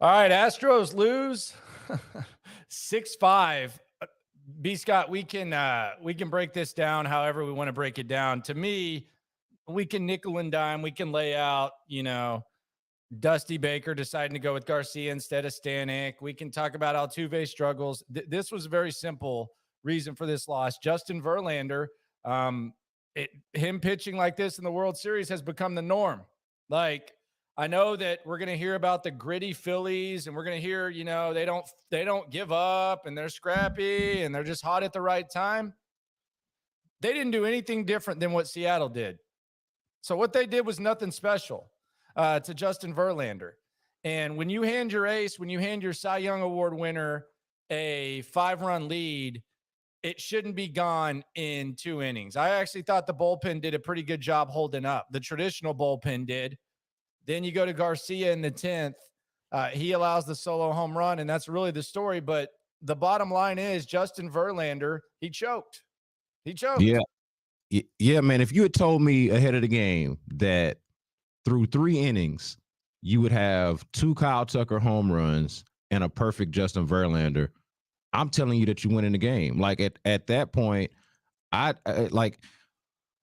All right, Astros lose 6-5. B Scott, we can break this down however we want to break it down. To me, we can nickel and dime, we can lay out, Dusty Baker deciding to go with Garcia instead of Stanek. We can talk about Altuve struggles. This was a very simple reason for this loss. Justin Verlander, him pitching like this in the World Series has become the norm. Like, I know that we're going to hear about the gritty Phillies, and we're going to hear, they don't give up, and they're scrappy, and they're just hot at the right time. They didn't do anything different than what Seattle did. So what they did was nothing special to Justin Verlander. And when you hand your ace, when you hand your Cy Young Award winner a 5-run lead, it shouldn't be gone in 2 innings. I actually thought the bullpen did a pretty good job holding up. The traditional bullpen did. Then you go to Garcia in the 10th. He allows the solo home run, and that's really the story. But the bottom line is Justin Verlander, he choked. Yeah. Yeah, man. If you had told me ahead of the game that through 3 innings, you would have 2 Kyle Tucker home runs and a perfect Justin Verlander, I'm telling you that you win in the game. Like at that point,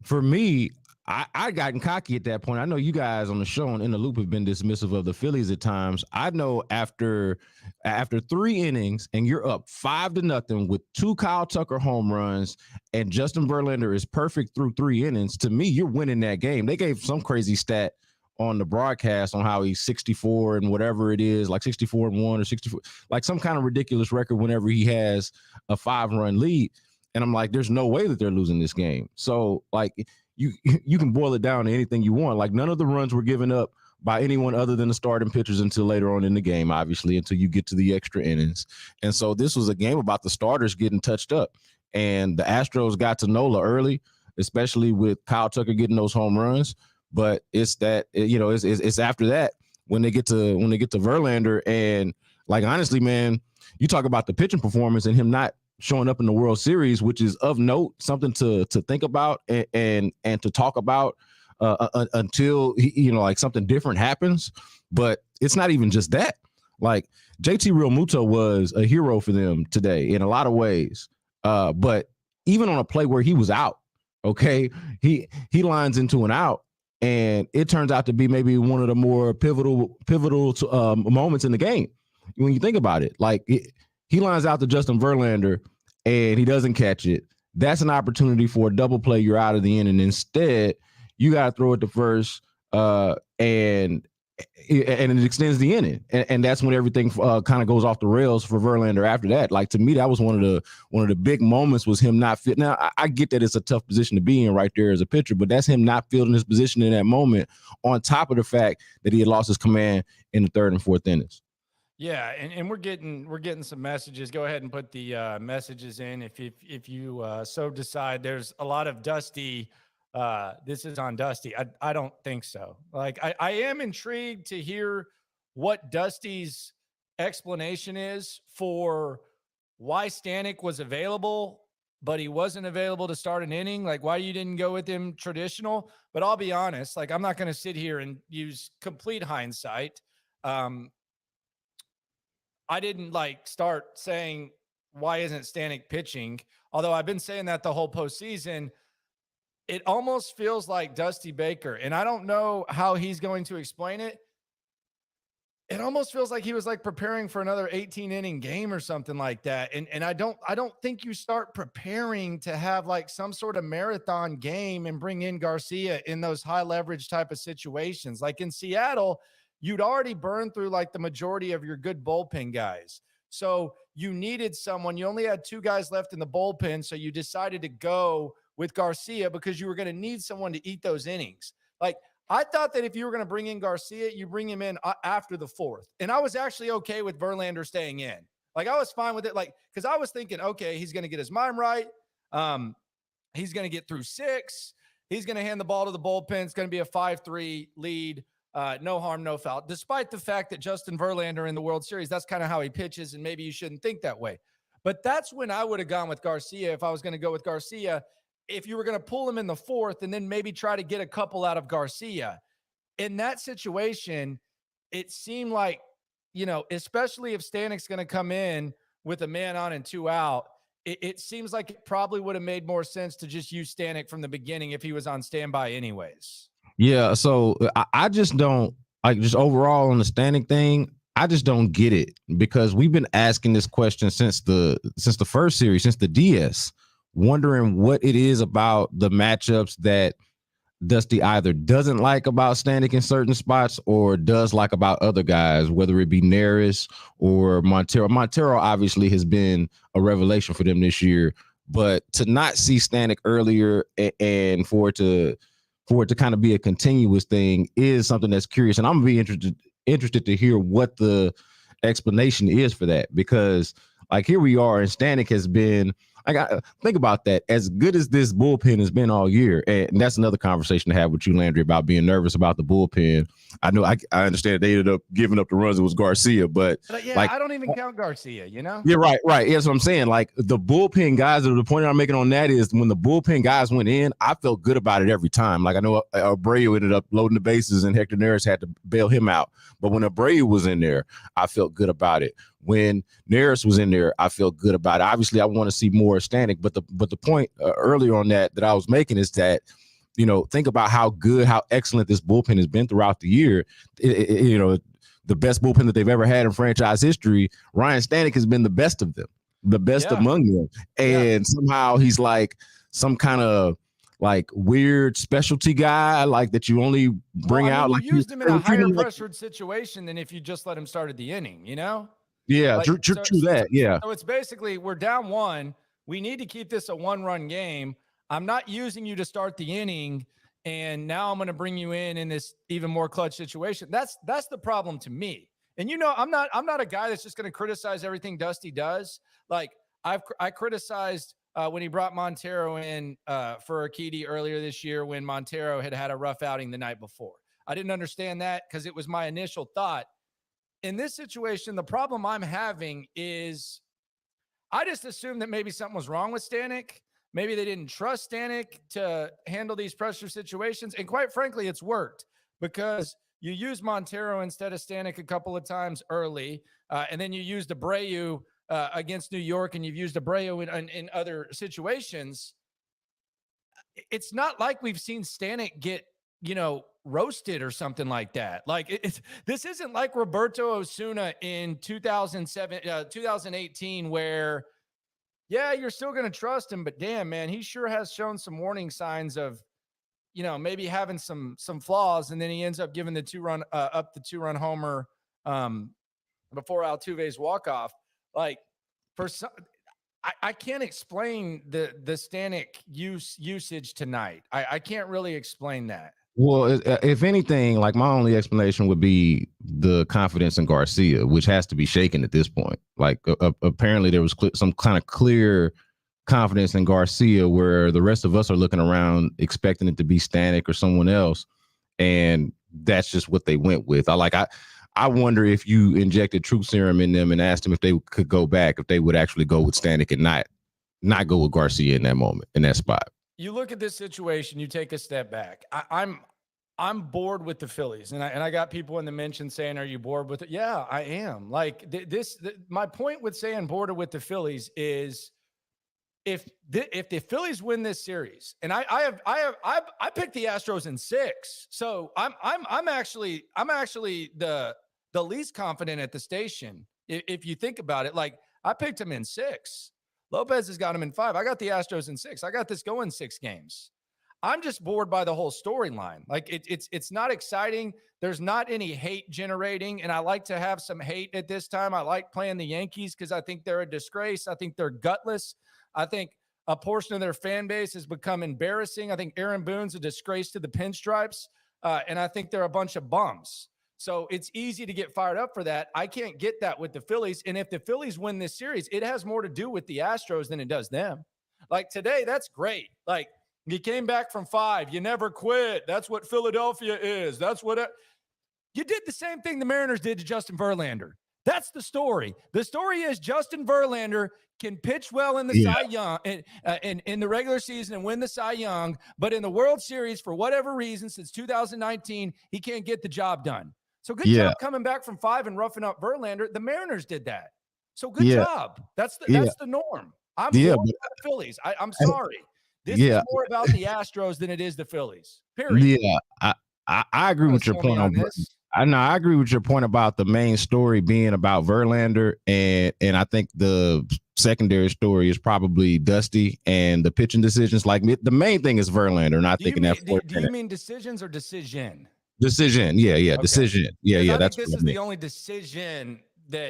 for me, I gotten cocky at that point. I know you guys on the show and In the Loop have been dismissive of the Phillies at times. I know after 3 innings and you're up 5-0 with 2 Kyle Tucker home runs and Justin Verlander is perfect through 3 innings, to me, you're winning that game. They gave some crazy stat on the broadcast on how he's 64 and whatever it is, like 64-1 or 64, like some kind of ridiculous record whenever he has a 5-run lead. And I'm like, there's no way that they're losing this game. So like, you can boil it down to anything you want. Like, none of the runs were given up by anyone other than the starting pitchers until later on in the game, obviously, until you get to the extra innings. And so this was a game about the starters getting touched up. And the Astros got to Nola early, especially with Kyle Tucker getting those home runs. But it's that, it's after that when they get to Verlander. And like, honestly, man, you talk about the pitching performance and him not showing up in the World Series, which is of note, something to think about and to talk about until like something different happens. But it's not even just that. Like, JT Realmuto was a hero for them today in a lot of ways. But even on a play where he was out, okay, he lines into an out, and it turns out to be maybe one of the more pivotal moments in the game when you think about it. Like, he lines out to Justin Verlander and he doesn't catch it. That's an opportunity for a double play. You're out of the inning. Instead, you got to throw it to first, and it extends the inning. And that's when everything kind of goes off the rails for Verlander after that. Like, to me, that was one of the big moments was him not fit. Now, I get that it's a tough position to be in right there as a pitcher, but that's him not fielding his position in that moment, on top of the fact that he had lost his command in the 3rd and 4th innings. Yeah, and we're getting some messages. Go ahead and put the messages in if you so decide. There's a lot of Dusty. This is on Dusty. I don't think so. Like, I am intrigued to hear what Dusty's explanation is for why Stanek was available, but he wasn't available to start an inning. Like, why you didn't go with him traditional. But I'll be honest, like, I'm not going to sit here and use complete hindsight. I didn't start saying, why isn't Stanek pitching? Although I've been saying that the whole postseason. It almost feels like Dusty Baker, and I don't know how he's going to explain it. It almost feels like he was preparing for another 18-inning game or something like that. And I don't think you start preparing to have some sort of marathon game and bring in Garcia in those high leverage type of situations. Like in Seattle, you'd already burned through the majority of your good bullpen guys. So you needed someone. You only had 2 guys left in the bullpen. So you decided to go with Garcia because you were going to need someone to eat those innings. I thought that if you were going to bring in Garcia, you bring him in after the 4th. And I was actually okay with Verlander staying in. I was fine with it. Because I was thinking, okay, he's going to get his mind right. He's going to get through 6. He's going to hand the ball to the bullpen. It's going to be a 5-3 lead. No harm, no foul. Despite the fact that Justin Verlander in the World Series, that's kind of how he pitches, and maybe you shouldn't think that way. But that's when I would have gone with Garcia if I was going to go with Garcia. If you were going to pull him in the 4th and then maybe try to get a couple out of Garcia. In that situation, it seemed like especially if Stanek's going to come in with a man on and 2 out, it seems like it probably would have made more sense to just use Stanek from the beginning if he was on standby anyways. Yeah, so I just don't like, just overall on the standing thing. I just don't get it, because we've been asking this question since the first series, since the DS, wondering what it is about the matchups that Dusty either doesn't like about Stanek in certain spots or does like about other guys, whether it be Neris or Montero. Montero obviously has been a revelation for them this year, but to not see Stanek earlier and for it to kind of be a continuous thing is something that's curious. And I'm gonna be interested to hear what the explanation is for that, because like here we are, and Stanek has been, I got think about that. As good as this bullpen has been all year, and that's another conversation to have with you, Landry, about being nervous about the bullpen. I know I understand they ended up giving up the runs. It was Garcia, but yeah, like, I don't even count Garcia. Yeah, right. Yeah, that's what I'm saying. Like the bullpen guys, the point I'm making on that is when the bullpen guys went in, I felt good about it every time. Like I know Abreu ended up loading the bases and Hector Neris had to bail him out, but when Abreu was in there, I felt good about it. When Neris was in there, I felt good about it. Obviously, I want to see more Stanek, but the point earlier on that I was making is that, think about how excellent this bullpen has been throughout the year. The best bullpen that they've ever had in franchise history. Ryan Stanek has been the best of them, the best among them, and somehow he's like some kind of like weird specialty guy, like that you only bring out. You like used him in a higher pressured situation than if you just let him start at the inning. Yeah, like, true that. Yeah. So it's basically we're down 1. We need to keep this a 1-run game. I'm not using you to start the inning, and now I'm going to bring you in this even more clutch situation. That's the problem to me. And I'm not a guy that's just going to criticize everything Dusty does. Like I criticized when he brought Montero in for Urquidy earlier this year when Montero had a rough outing the night before. I didn't understand that because it was my initial thought. In this situation, the problem I'm having is I just assumed that maybe something was wrong with Stanek. Maybe they didn't trust Stanek to handle these pressure situations. And quite frankly, it's worked because you used Montero instead of Stanek a couple of times early. And then you used Abreu against New York, and you've used Abreu in other situations. It's not like we've seen Stanek get, roasted or something like that. Like this isn't like Roberto Osuna in 2018, where, yeah, you're still going to trust him, but damn, man, he sure has shown some warning signs of, maybe having some flaws. And then he ends up giving the 2-run homer before Altuve's walk-off. Like for some, I can't explain the Stanek usage tonight. I can't really explain that. Well, if anything, like my only explanation would be the confidence in Garcia, which has to be shaken at this point. Like apparently there was some kind of clear confidence in Garcia where the rest of us are looking around expecting it to be Stanek or someone else. And that's just what they went with. I wonder if you injected truth serum in them and asked them if they could go back, if they would actually go with Stanek and not go with Garcia in that moment, in that spot. You look at this situation, you take a step back. I'm bored with the Phillies, and I got people in the mention saying, "Are you bored with it?" Yeah, I am. Like my point with saying bored with the Phillies is if the Phillies win this series, and I picked the Astros in 6, so I'm actually the least confident at the station. If you think about it, like I picked him in 6. Lopez has got him in 5. I got the Astros in 6. I got this going 6 games. I'm just bored by the whole storyline. Like it's not exciting. There's not any hate generating. And I like to have some hate at this time. I like playing the Yankees because I think they're a disgrace. I think they're gutless. I think a portion of their fan base has become embarrassing. I think Aaron Boone's a disgrace to the Pinstripes. And I think they're a bunch of bums. So it's easy to get fired up for that. I can't get that with the Phillies. And if the Phillies win this series, it has more to do with the Astros than it does them. Like today, that's great. Like you came back from 5. You never quit. That's what Philadelphia is. That's what you did. The same thing the Mariners did to Justin Verlander. That's the story. The story is Justin Verlander can pitch well in the Cy Young in the regular season and win the Cy Young, but in the World Series, for whatever reason, since 2019, he can't get the job done. So good job coming back from 5 and roughing up Verlander. The Mariners did that. So good job. That's the norm. I'm more about the Phillies. I'm sorry. This is more about the Astros than it is the Phillies. Period. Yeah, I agree with your point on this. I agree with your point about the main story being about Verlander, and I think the secondary story is probably Dusty and the pitching decisions. Like the main thing is Verlander, and I think do you mean decisions or decision? Decision, okay. Decision, yeah. That's this is the only decision that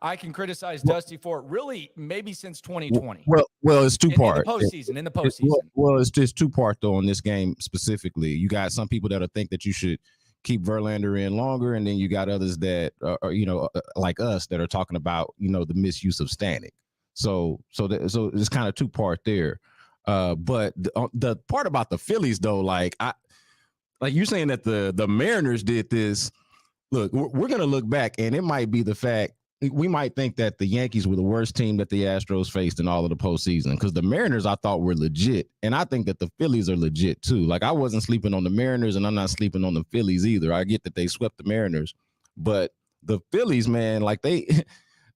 I can criticize Dusty for. Really, maybe since 2020. Well, it's two parts in the postseason. It's just two part though in this game specifically. You got some people that think that you should keep Verlander in longer, and then you got others that are like us that are talking about the misuse of Stanek. So it's kind of two part there. But the part about the Phillies though, like you're saying that the Mariners did this. Look, we're going to look back, and it might be the fact we might think that the Yankees were the worst team that the Astros faced in all of the postseason, because the Mariners I thought were legit, and I think that the Phillies are legit too. Like I wasn't sleeping on the Mariners, and I'm not sleeping on the Phillies either. I get that they swept the Mariners, but the Phillies, man, like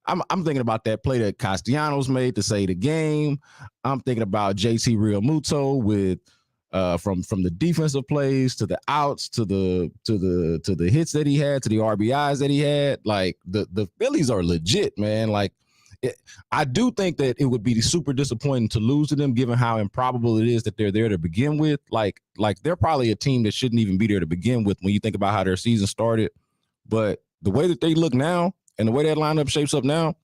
I'm thinking about that play that Castellanos made to save the game. I'm thinking about JT Realmuto with. From the defensive plays to the outs to the hits that he had to the RBIs that he had, like the Phillies are legit, man. Like I do think that it would be super disappointing to lose to them, given how improbable it is that they're there to begin with. Like they're probably a team that shouldn't even be there to begin with when you think about how their season started. But the way that they look now and the way that lineup shapes up now,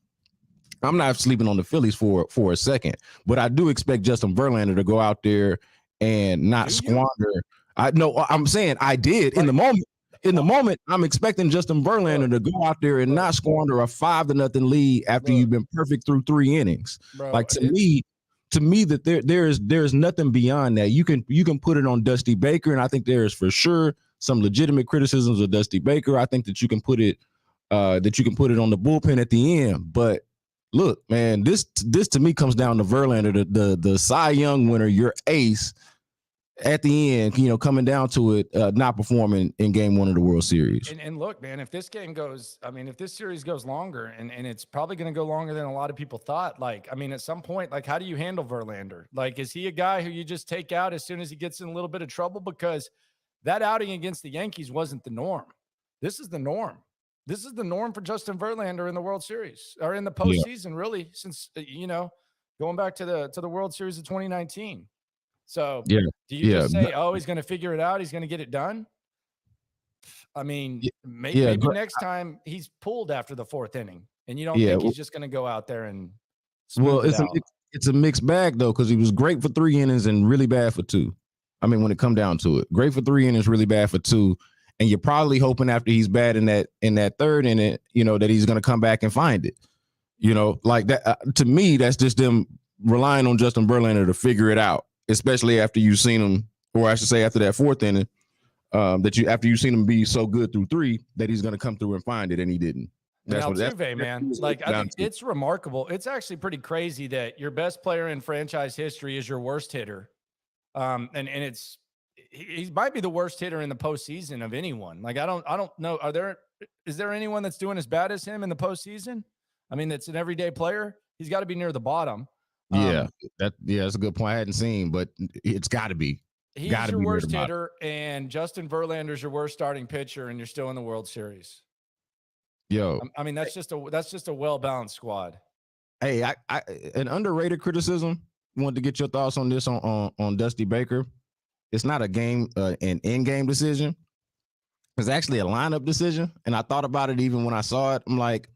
I'm not sleeping on the Phillies for a second. But I do expect Justin Verlander to go out there and not squander. I'm saying I did in the moment. In the moment, I'm expecting Justin Verlander to go out there and not squander a 5-0 lead after you've been perfect through 3 innings. Like to me, that there's nothing beyond that. You can put it on Dusty Baker, and I think there is for sure some legitimate criticisms of Dusty Baker. I think that you can put it on the bullpen at the end. But look, man, this to me comes down to Verlander, the Cy Young winner, your ace. At the end, coming down to it, not performing in game 1 of the World Series. And look, man, if this series goes longer, and it's probably going to go longer than a lot of people thought, at some point, how do you handle Verlander? Like, is he a guy who you just take out as soon as he gets in a little bit of trouble? Because that outing against the Yankees wasn't the norm. This is the norm. This is the norm for Justin Verlander in the World Series, or in the postseason, really, since, going back to the World Series of 2019. So do you just say, he's going to figure it out, he's going to get it done? I mean, maybe next time he's pulled after the 4th inning, and you don't think he's just going to go out there and it's a mixed bag though, because he was great for 3 innings and really bad for 2. I mean, when it come down to it, great for 3 innings, really bad for 2, and you're probably hoping after he's bad in that 3rd inning, that he's going to come back and find it. Like that. To me, that's just them relying on Justin Verlander to figure it out. Especially after you've seen him, or I should say after that 4th inning, after you've seen him be so good through 3 that he's going to come through and find it, and he didn't. That's Altuve, man. I think it's remarkable. It's actually pretty crazy that your best player in franchise history is your worst hitter, and he might be the worst hitter in the postseason of anyone. Like I don't know. Is there anyone that's doing as bad as him in the postseason? I mean, that's an everyday player. He's got to be near the bottom. That's a good point. I hadn't seen, but it's got to be. He's your worst hitter, and Justin Verlander's your worst starting pitcher, and you're still in the World Series. Yo, I mean, that's just a well-balanced squad. Hey, I an underrated criticism. Wanted to get your thoughts on this on Dusty Baker. It's not an in-game decision. It's actually a lineup decision, and I thought about it even when I saw it. I'm like,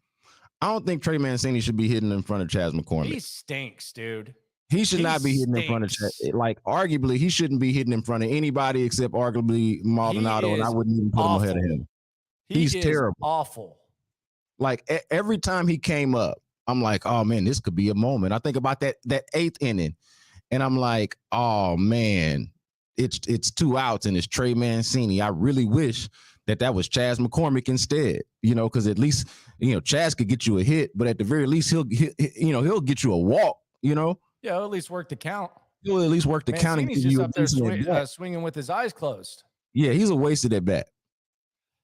I don't think Trey Mancini should be hitting in front of Chas McCormick. He stinks, dude. He should not be hitting in front of Chas. Like, arguably, he shouldn't be hitting in front of anybody except arguably Maldonado, and I wouldn't even put him ahead of him. He's terrible. Awful. Like, every time he came up, I'm like, oh, man, this could be a moment. I think about that 8th inning, and I'm like, oh, man, it's 2 outs, and it's Trey Mancini. I really wish that was Chas McCormick instead, because at least, Chas could get you a hit, but at the very least, he'll get you a walk, Yeah, he'll at least work the count. He'll at least work the count and give just you up there swinging with his eyes closed. Yeah, he's a wasted at bat.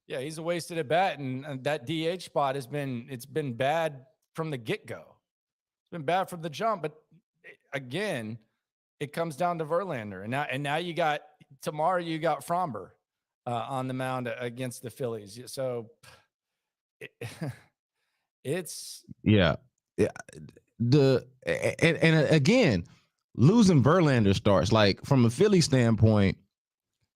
Yeah, he's a wasted at bat, and that DH spot it's been bad from the get-go. It's been bad from the jump, but again, it comes down to Verlander. And now you got tomorrow you got Fromber on the mound against the Phillies. So it, it's Yeah. Yeah. And again, losing Verlander starts like from a Philly standpoint,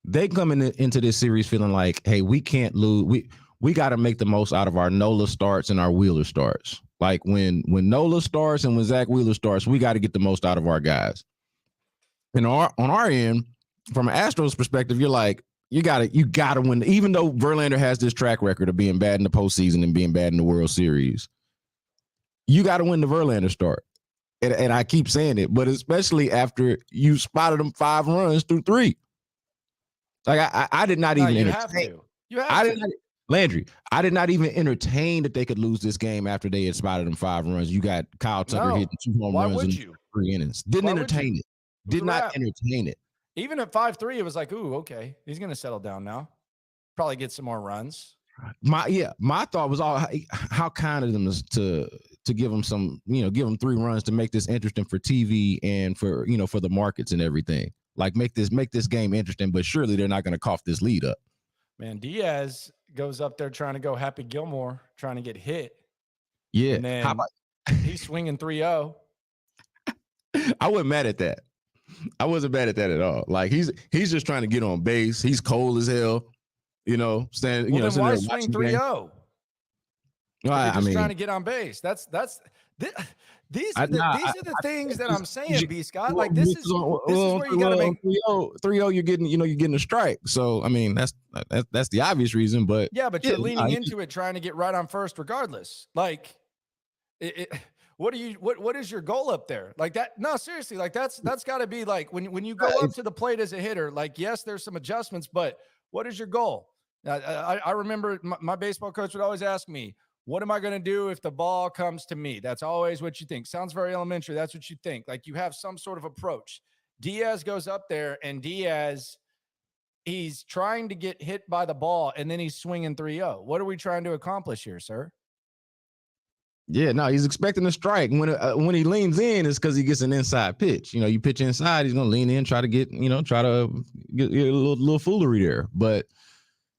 they come into this series feeling like, hey, we can't lose. We got to make the most out of our Nola starts and our Wheeler starts. Like when Nola starts and when Zach Wheeler starts, we got to get the most out of our guys. And on our end, from an Astros perspective, you're like, you gotta win. Even though Verlander has this track record of being bad in the postseason and being bad in the World Series, you got to win the Verlander start. And I keep saying it, but especially after you spotted them 5 runs through 3. Like I did not even entertain. You have to. Landry, I did not even entertain that they could lose this game after they had spotted them 5 runs. You got Kyle Tucker hitting 2 home runs in 3 innings. Didn't entertain it. Did not entertain it. Even at 5-3, it was like, ooh, okay, he's going to settle down now. Probably get some more runs. My thought was how kind of them is to give them some, give them 3 runs to make this interesting for TV and for for the markets and everything. Like make this game interesting, but surely they're not going to cough this lead up. Man, Diaz goes up there trying to go Happy Gilmore, trying to get hit. Yeah, and then he's swinging 3-0. I wasn't mad at that. I wasn't mad at that at all. Like he's just trying to get on base. He's cold as hell. Standing. Well, then why swing 3-0? I mean, trying to get on base. These are the things that I'm saying, B. Scott. Like this is where you got to make 3-0. You're getting a strike. So I mean, that's the obvious reason. But but you're leaning into it, trying to get right on first, regardless. Like, what is your goal up there? Like that? No, seriously. Like that's got to be like when you go up to the plate as a hitter. Like, yes, there's some adjustments, but what is your goal? I remember my baseball coach would always ask me, what am I going to do if the ball comes to me? That's always what you think. Sounds very elementary. That's what you think. Like you have some sort of approach. Diaz goes up there and he's trying to get hit by the ball and then he's swinging 3-0. What are we trying to accomplish here, sir? Yeah, no, he's expecting a strike. When he leans in, it's because he gets an inside pitch. You pitch inside, he's going to lean in, try to get a little foolery there. But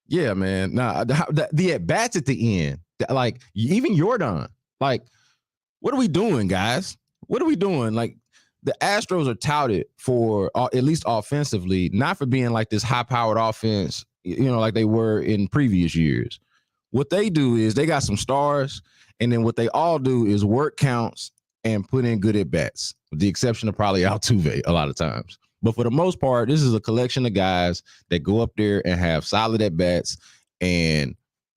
yeah, man, the at bats at the end, like even Jordan, like, what are we doing, guys? What are we doing? Like the Astros are touted for, at least offensively, not for being like this high-powered offense, like they were in previous years. What they do is they got some stars, and then what they all do is work counts and put in good at bats, with the exception of probably Altuve a lot of times. But for the most part, this is a collection of guys that go up there and have solid at bats and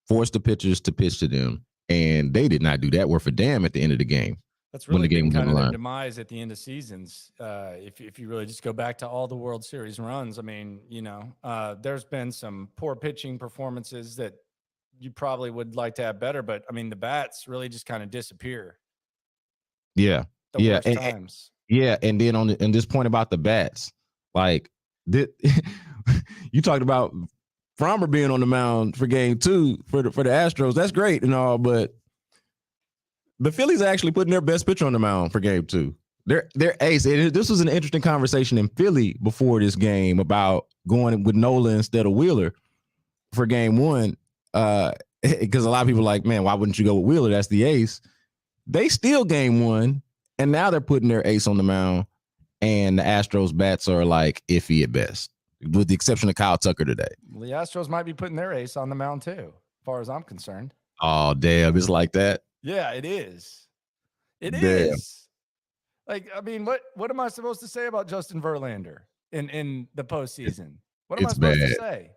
force the pitchers to pitch to them. And they did not do that worth a damn at the end of the game. That's really been kind of their demise at the end of seasons. If you really just go back to all the World Series runs, I mean, there's been some poor pitching performances that you probably would like to have better, but I mean, the bats really just kind of disappear. Yeah. The worst times. And then on this point about the bats, like you talked about Fromber being on the mound for game 2 for the Astros. That's great and all, but the Phillies are actually putting their best pitcher on the mound for game 2. Their ace. This was an interesting conversation in Philly before this game about going with Nola instead of Wheeler for game 1. Because a lot of people are like, man, why wouldn't you go with Wheeler? That's the ace. They steal game 1, and now they're putting their ace on the mound, and the Astros bats are like iffy at best, with the exception of Kyle Tucker today. Well, the Astros might be putting their ace on the mound too, as far as I'm concerned. Oh, damn. It's like that? Yeah, it is. It is. Like, I mean, what am I supposed to say about Justin Verlander in the postseason? What am I supposed to say?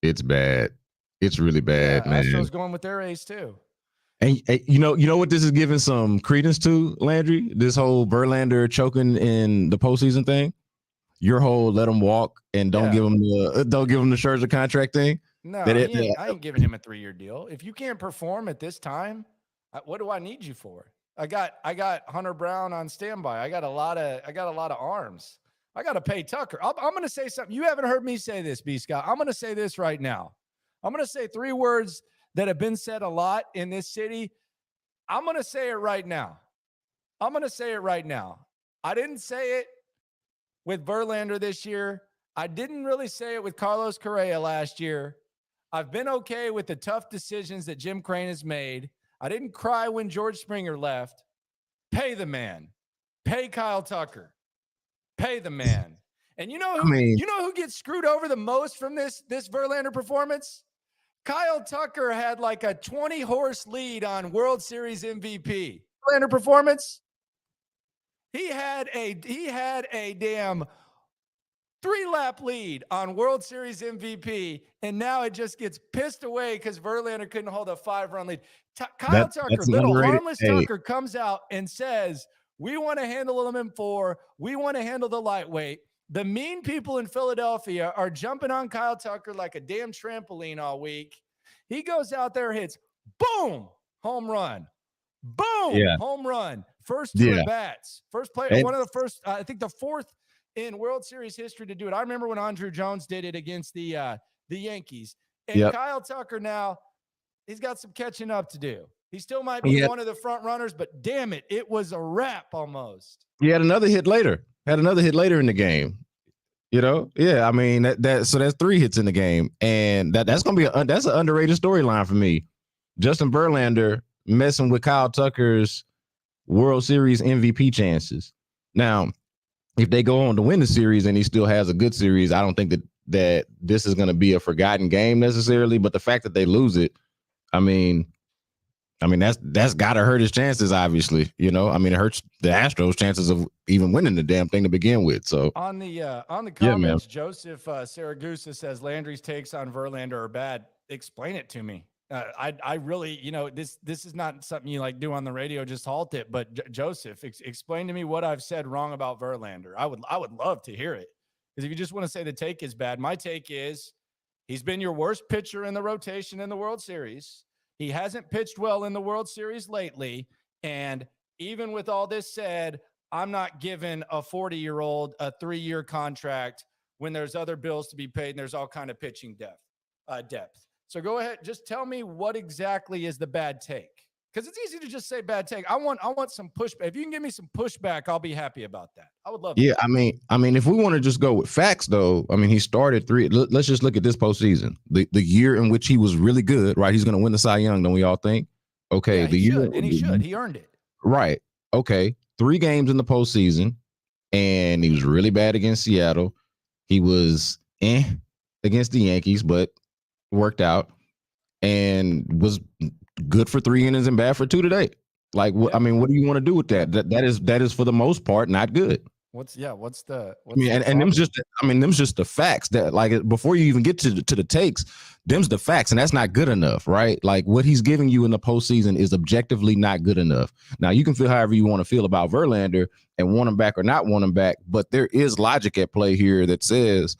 It's bad. It's really bad, man. Astros going with their ace too. And you know what this is giving some credence to, Landry? This whole Verlander choking in the postseason thing. Your whole let him walk and don't give him the Scherzer contract thing. No, I ain't giving him a 3-year deal. If you can't perform at this time, what do I need you for? I got Hunter Brown on standby. I got a lot of arms. I got to pay Tucker. I'm going to say something. You haven't heard me say this, B. Scott. I'm going to say this right now. I'm going to say 3 words that have been said a lot in this city. I'm going to say it right now. I didn't say it with Verlander this year. I didn't really say it with Carlos Correa last year. I've been okay with the tough decisions that Jim Crane has made. I didn't cry when George Springer left. Pay the man. Pay Kyle Tucker. Pay the man. And you know who gets screwed over the most from this Verlander performance? Kyle Tucker had like a 20-horse lead on World Series MVP. Verlander performance. He had a damn 3-lap lead on World Series MVP, and now it just gets pissed away because Verlander couldn't hold a 5-run lead. Kyle Tucker, little harmless Tucker, comes out and says, we want to handle him in 4. We want to handle the lightweight. The mean people in Philadelphia are jumping on Kyle Tucker like a damn trampoline all week. He goes out there, hits, boom, home run. Boom, home run. First 2 at-bats. First player, one of the first, I think the 4th in World Series history to do it. I remember when Andrew Jones did it against the Yankees. And Kyle Tucker now, he's got some catching up to do. He still might be one of the front runners, but damn it, it was a wrap almost. He had another hit later. In the game. I mean so that's 3 hits in the game, and that's gonna be that's an underrated storyline for me. Justin Verlander messing with Kyle Tucker's World Series MVP chances. Now, if they go on to win the series and he still has a good series, I don't think that this is going to be a forgotten game necessarily. But the fact that they lose it, I mean that's got to hurt his chances. Obviously, it hurts the Astros' chances of even winning the damn thing to begin with. So on the comments, Joseph Saragusa says Landry's takes on Verlander are bad. Explain it to me. I really, this is not something you like do on the radio. Just halt it. But Joseph, explain to me what I've said wrong about Verlander. I would love to hear it, because if you just want to say the take is bad, my take is he's been your worst pitcher in the rotation in the World Series. He hasn't pitched well in the World Series lately. And even with all this said, I'm not giving a 40-year-old a 3-year contract when there's other bills to be paid and there's all kind of pitching depth. So go ahead. Just tell me what exactly is the bad take. Because it's easy to just say bad take. I want some pushback. If you can give me some pushback, I'll be happy about that. I would love that. Yeah, I mean, if we want to just go with facts, though, I mean, he started 3. Let's just look at this postseason. The year in which he was really good, right? He's going to win the Cy Young, don't we all think? Okay, yeah, he should. He earned it. Right. Okay. 3 games in the postseason, and he was really bad against Seattle. He was against the Yankees, but worked out, and was good for 3 innings and bad for 2 today. Like, I mean, what do you want to do with that? That is for the most part not good. What's the and them's just the facts that, like, before you even get to the takes, them's the facts, and that's not good enough, right? Like, what he's giving you in the postseason is objectively not good enough. Now, you can feel however you want to feel about Verlander and want him back or not want him back, but there is logic at play here that says,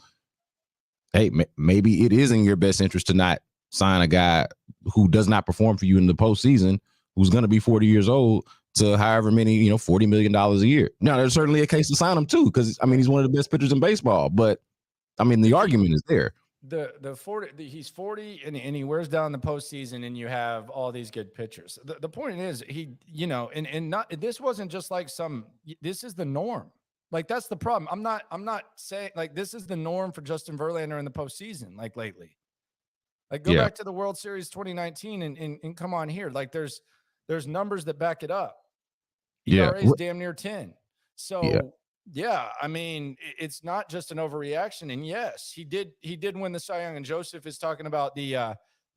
hey, maybe it is in your best interest to not sign a guy who does not perform for you in the postseason, who's going to be 40 years old, to however many, $40 million a year. Now, there's certainly a case to sign him too, because he's one of the best pitchers in baseball. But the argument is there. He's 40 and he wears down the postseason, and you have all these good pitchers. The point is, this wasn't just like this is the norm. Like, that's the problem. I'm not saying like this is the norm for Justin Verlander in the postseason, like lately. Like, go back to the World Series 2019 and come on here. Like, there's numbers that back it up. ERA is damn near 10. So it's not just an overreaction. And yes, he did win the Cy Young. And Joseph is talking about the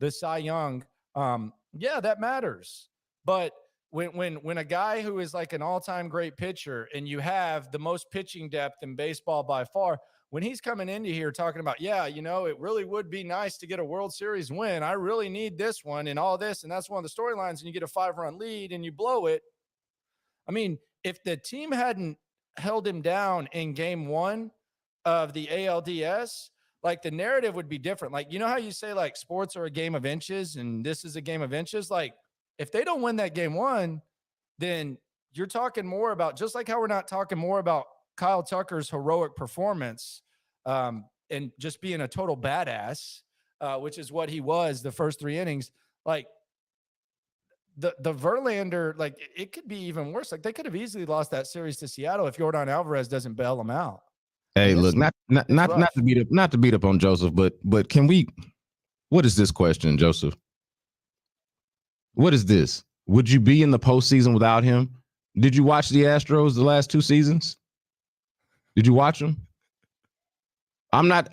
Cy Young. That matters. But when a guy who is like an all-time great pitcher, and you have the most pitching depth in baseball by far, when he's coming into here talking about, it really would be nice to get a World Series win. I really need this one and all this. And that's one of the storylines. And you get a 5-run lead and you blow it. I mean, if the team hadn't held him down in game 1 of the ALDS, like, the narrative would be different. Like, you know how you say like sports are a game of inches and this is a game of inches? Like, if they don't win that game 1, then you're talking more about, just like how we're not talking more about Kyle Tucker's heroic performance and just being a total badass. which is what he was the first 3 innings. Like the Verlander, like it could be even worse. Like they could have easily lost that series to Seattle if Yordan Alvarez doesn't bail them out. Hey, look, not to beat up on Joseph, but can we? What is this question, Joseph? What is this? Would you be in the postseason without him? Did you watch the Astros the last 2 seasons? Did you watch them? I'm not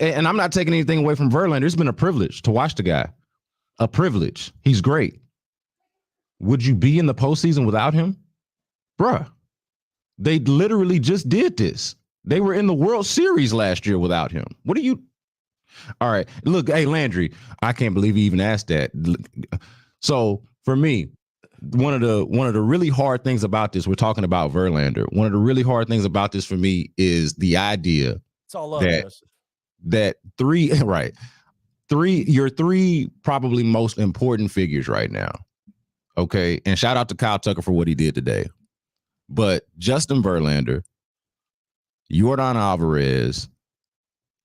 taking anything away from Verlander. It's been a privilege to watch the guy. A privilege. He's great. Would you be in the postseason without him? Bruh, they literally just did this. They were in the World Series last year without him. What are you? All right. Look, hey, Landry, I can't believe you even asked that. So for me, one of the really hard things about this, we're talking about Verlander. One of the really hard things about this for me is the idea it's all love, that your 3 probably most important figures right now. Okay. And shout out to Kyle Tucker for what he did today. But Justin Verlander, Yordan Alvarez,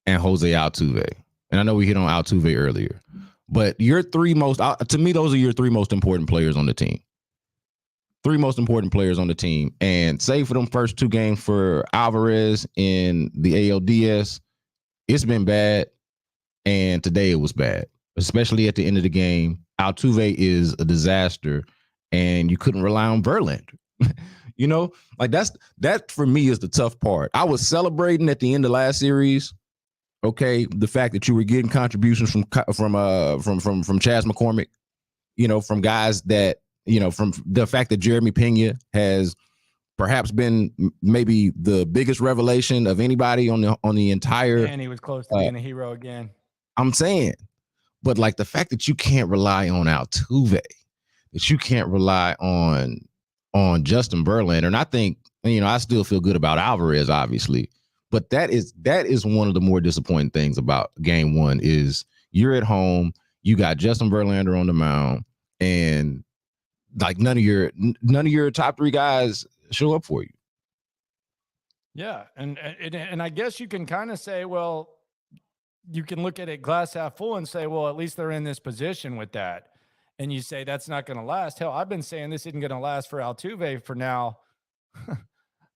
and Jose Altuve. And I know we hit on Altuve earlier. But your 3 most, to me, those are your 3 most important players on the team. 3 most important players on the team. And save for them first 2 games for Alvarez in the ALDS, it's been bad. And today it was bad, especially at the end of the game. Altuve is a disaster, and you couldn't rely on Verlander. You know, like that for me is the tough part. I was celebrating at the end of last series, okay, the fact that you were getting contributions from Chas McCormick, you know, from guys that, you know, from the fact that Jeremy Pena has perhaps been maybe the biggest revelation of anybody on the entire. And he was close to being a hero again. I'm saying. But like the fact that you can't rely on Altuve, that you can't rely on Justin Verlander, and I think, you know, I still feel good about Alvarez, obviously, but that is one of the more disappointing things about Game 1 is you're at home, you got Justin Verlander on the mound, and like none of your top 3 guys show up for you. Yeah, and I guess you can kind of say, well, you can look at it glass half full and say, well, at least they're in this position with that. And you say that's not going to last. Hell, I've been saying this isn't going to last for Altuve for now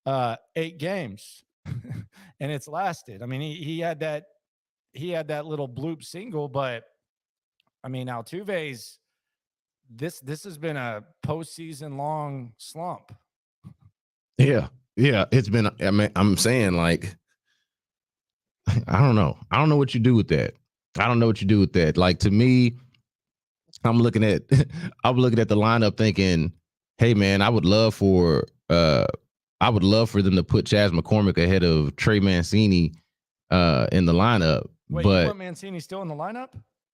8 games. And it's lasted. I mean, he had that little bloop single, but I mean, Altuve's this has been a postseason long slump. Yeah. It's been, I mean, I'm saying, like, I don't know what you do with that. Like, to me, I'm looking at the lineup thinking, hey man, I would love for them to put Chas McCormick ahead of Trey Mancini in the lineup. Wait, but you want Mancini still in the lineup?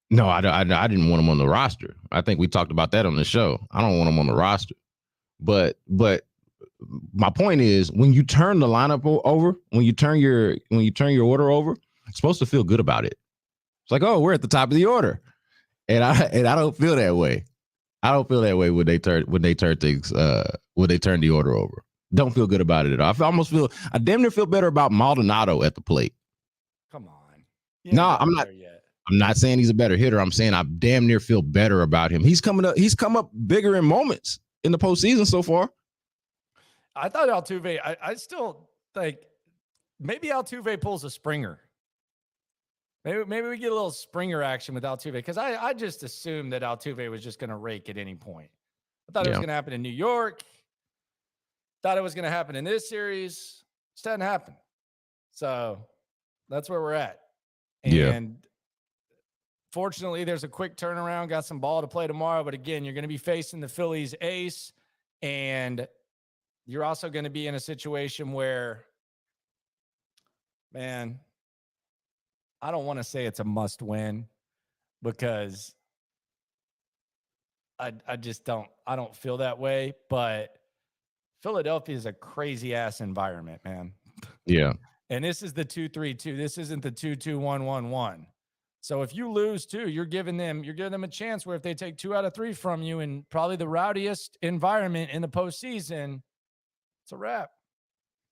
No, I didn't want him on the roster. I think we talked about that on the show. I don't want him on the roster. But my point is, when you turn the lineup over, when you turn your order over, it's supposed to feel good about it. It's like, oh, we're at the top of the order, and I don't feel that way. I don't feel that way when they turn the order over. Don't feel good about it at all. I damn near feel better about Maldonado at the plate. Come on. No, I'm not. I'm not saying he's a better hitter. I'm saying I damn near feel better about him. He's come up bigger in moments in the postseason so far. I thought Altuve, I still think maybe Altuve pulls a Springer. Maybe we get a little Springer action with Altuve, because I just assumed that Altuve was just going to rake at any point. I thought it was going to happen in New York. Thought it was going to happen in this series. It didn't happen. So that's where we're at. And fortunately, there's a quick turnaround. Got some ball to play tomorrow. But again, you're going to be facing the Phillies ace. And you're also going to be in a situation where, man, I don't want to say it's a must win, because I don't feel that way. But Philadelphia is a crazy ass environment, man. Yeah. And this is the 2-3-2. This isn't the 2-2-1-1-1. So if you lose 2, you're giving them a chance where if they take 2 out of 3 from you in probably the rowdiest environment in the postseason, it's a wrap.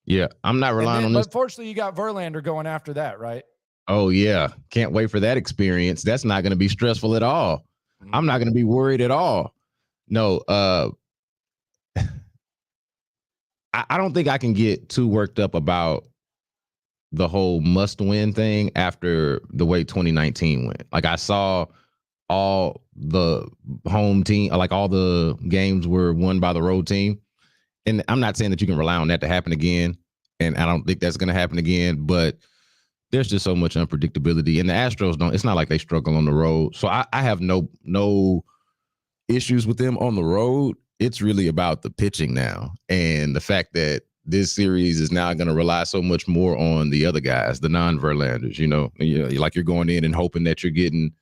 Yeah, I'm not relying on this. But fortunately, you got Verlander going after that, right? Oh yeah, can't wait for that experience. That's not going to be stressful at all. I'm not going to be worried at all. No, I don't think I can get too worked up about the whole must-win thing after the way 2019 went. Like I saw all the home team, like all the games were won by the road team. And I'm not saying that you can rely on that to happen again. And I don't think that's going to happen again, but there's just so much unpredictability. And the Astros don't, it's not like they struggle on the road. So I have no issues with them on the road. It's really about the pitching now. And the fact that this series is now going to rely so much more on the other guys, the non-Verlanders, like you're going in and hoping that you're getting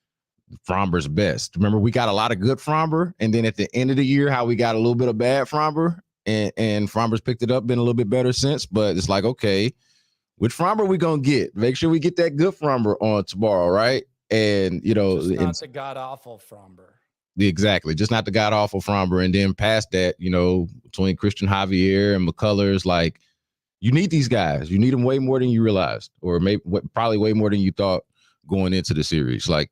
Fromber's best. Remember, we got a lot of good Fromber, and then at the end of the year, how we got a little bit of bad Fromber, and Fromber's picked it up, been a little bit better since. But it's like, okay, which Fromber we gonna get? Make sure we get that good Fromber on tomorrow, right? And just not the god awful Fromber. Exactly, just not the god awful Fromber. And then past that, between Christian Javier and McCullers, like you need these guys. You need them way more than you realized, or maybe probably way more than you thought going into the series. Like.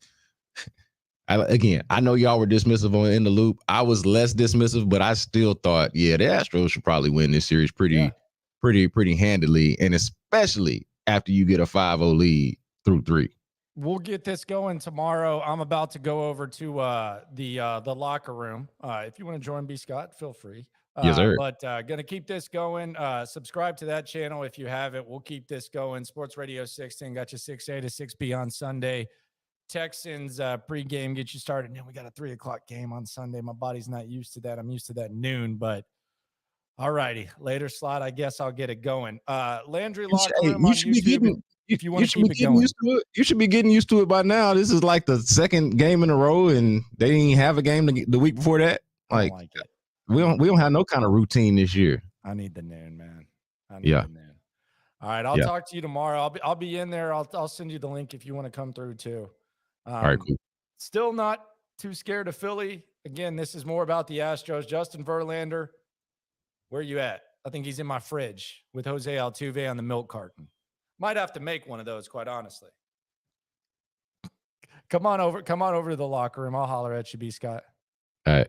I know y'all were dismissive on In the Loop. I was less dismissive, but I still thought, the Astros should probably win this series pretty handily, and especially after you get a 5-0 lead through 3. We'll get this going tomorrow. I'm about to go over to the locker room. If you want to join B. Scott, feel free. Yes, sir. But gonna keep this going. Subscribe to that channel if you haven't. We'll keep this going. Sports Radio 16 got you 6A to 6B on Sunday. Texans pregame get you started. And then we got a 3:00 game on Sunday. My body's not used to that. I'm used to that noon, but all righty. Later slot, I guess I'll get it going. Landry locker room on YouTube. If you want to keep it going. You should be getting used to it by now. This is like the second game in a row, and they didn't even have a game the week before that. Like it. we don't have no kind of routine this year. I need the noon, man. The noon. All right, I'll talk to you tomorrow. I'll be in there. I'll send you the link if you want to come through too. All right, cool. Still not too scared of Philly. Again, this is more about the Astros. Justin Verlander, where you at? I think he's in my fridge with Jose Altuve on the milk carton. Might have to make one of those, quite honestly. Come on over to the locker room. I'll holler at you, B. Scott. All right.